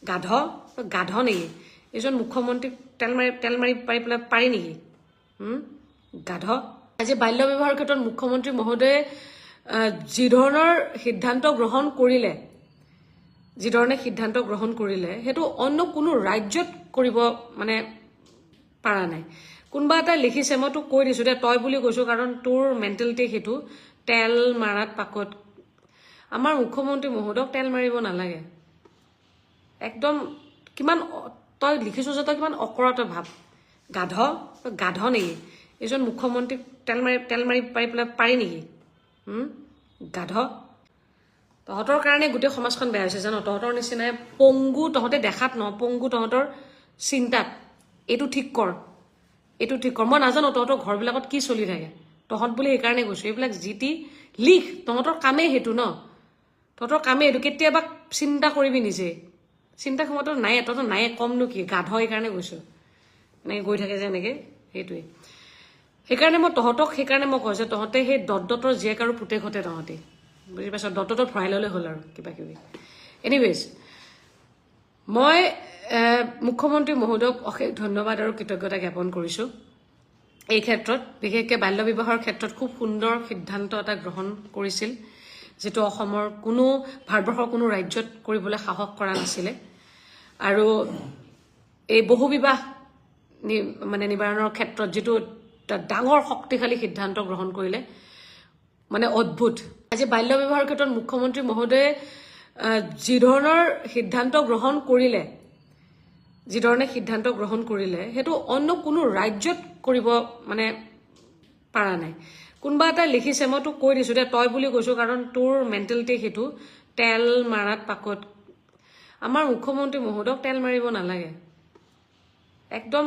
গাধ গাধ নেকি এজন মুখ্যমন্ত্ৰীক তেল মাৰি পাৰি নেকি গাধ আজি বাল্য বিবাহৰ ক্ষেত্ৰত মুখ্যমন্ত্ৰী মহোদয়ে যি ধৰণৰ সিদ্ধান্ত গ্ৰহণ কৰিলে সেইটো অন্য কোনো ৰাজ্যত কৰিব মানে পাৰা নাই কোনবা এটা লিখিছে মই তোক কৈ দিছো দে তই বুলি কৈছো কাৰণ তোৰ মেন্টেলিটি হেতু তেল মাৰাত পাকত আমাৰ মুখ্যমন্ত্ৰী মহোদয়ক তেল মাৰিব নালাগে একদম কিমান তই লিখিছো যে তই কিমান অকৰাত ভাব গাধ নেকি এজন মুখ্যমন্ত্ৰীক তেল মাৰি পাৰি নেকি গাধ তহঁতৰ কাৰণে গোটেই সমাজখন বেয়া হৈছে জানো তহঁতৰ নিচিনাই পংগু তহঁতে দেখাত ন পংগু তহঁতৰ চিন্তাত এইটো ঠিক কৰ মই নাজানো তহঁতৰ ঘৰবিলাকত কি চলি থাকে তহঁত বুলি এইকাৰণে কৈছো এইবিলাক জিটি লিখ তহঁতৰ কামেই হেতু ন তহঁতৰ কামেই এইটো কেতিয়াবা চিন্তা কৰিবি নিজে চিন্তা ক্ষমতা নাই তহঁতৰ নাই কমনো কি গাধ এইকাৰণে কৈছো এনেকৈ গৈ থাকে যে এনেকৈ সেইটোৱে সেইকাৰণে মই কৈছো তহঁতে সেই দত্তৰ জীয়েক আৰু পুতেক হতে তহঁতে বুজি পাইছ দত্তৰ ভৰাই ল'লে হ'ল আৰু কিবা কিবি এনিৱেজ মই মুখ্যমন্ত্ৰী মহোদয়ক অশেষ ধন্যবাদ আৰু কৃতজ্ঞতা জ্ঞাপন কৰিছো এই ক্ষেত্ৰত বিশেষকৈ বাল্য বিবাহৰ ক্ষেত্ৰত খুব সুন্দৰ সিদ্ধান্ত এটা গ্ৰহণ কৰিছিল যেটো অসমৰ কোনো ভাৰতবৰ্ষৰ কোনো ৰাজ্যত কৰিবলৈ সাহস কৰা নাছিলে আৰু এই বহু বিবাহ মানে নিবাৰণৰ ক্ষেত্ৰত যেটো ডাঙৰ শক্তিশালী সিদ্ধান্ত গ্ৰহণ কৰিলে মানে অদ্ভুত আজি বাল্য বিবাহৰ ক্ষেত্ৰত মুখ্যমন্ত্ৰী মহোদয়ে যি ধৰণৰ সিদ্ধান্ত গ্ৰহণ কৰিলে সেইটো অন্য কোনো ৰাজ্যত কৰিব মানে পাৰা নাই কোনবা এটা লিখিছে মই তোক কৈ দিছো দে তই বুলি কৈছো কাৰণ তোৰ মেন্টেলিটি হেতু তেল মাৰাত পাকত আমাৰ মুখ্যমন্ত্ৰী মহোদয়ক তেল মাৰিব নালাগে একদম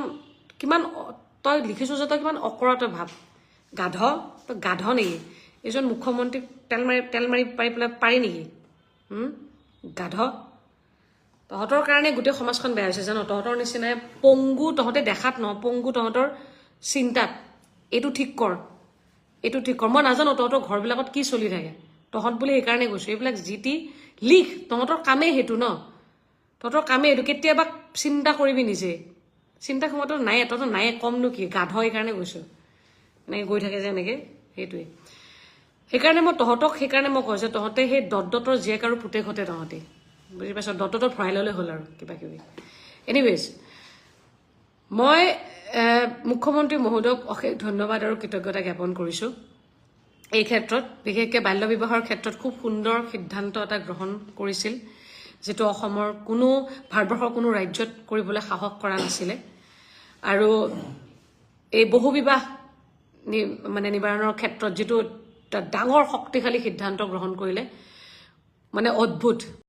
কিমান তই লিখিছো যে তই কিমান অকৰাত ভাব গাধ নেকি এজন মুখ্যমন্ত্ৰীক তেল মাৰি পাৰি নেকি গাধ তহঁতৰ কাৰণে গোটেই সমাজখন বেয়া হৈছে জানো তহঁতৰ নিচিনাই পংগু তহঁতে দেখাত ন পংগু তহঁতৰ চিন্তাত এইটো ঠিক কৰ মই নাজানো তহঁতৰ ঘৰবিলাকত কি চলি থাকে তহঁত বুলি এইকাৰণে কৈছো এইবিলাক জিটি লিখ তহঁতৰ কামেই হেতু ন তহঁতৰ কামেই এইটো কেতিয়াবা চিন্তা কৰিবি নিজে চিন্তা ক্ষমতা নাই তহঁতৰ নাই কমনো কি গাধ এইকাৰণে কৈছো এনেকৈ গৈ থাকে যে এনেকৈ সেইটোৱে সেইকাৰণে মই কৈছো তহঁতে সেই দত্তৰ জীয়েক আৰু পুতেক হতে তহঁতে বুজি পাইছ দত্তৰ ভৰাই ল'লে হ'ল আৰু কিবা কিবি এনিৱেজ মই মুখ্যমন্ত্ৰী মহোদয়ক অশেষ ধন্যবাদ আৰু কৃতজ্ঞতা জ্ঞাপন কৰিছো এই ক্ষেত্ৰত বিশেষকৈ বাল্য বিবাহৰ ক্ষেত্ৰত খুব সুন্দৰ সিদ্ধান্ত এটা গ্ৰহণ কৰিছিল যেটো অসমৰ কোনো ভাৰতবৰ্ষৰ কোনো ৰাজ্যত কৰিবলৈ সাহস কৰা নাছিলে আৰু এই বহু বিবাহ মানে নিবাৰণৰ ক্ষেত্ৰত যেটো ডাঙৰ শক্তিশালী সিদ্ধান্ত গ্ৰহণ কৰিলে মানে অদ্ভুত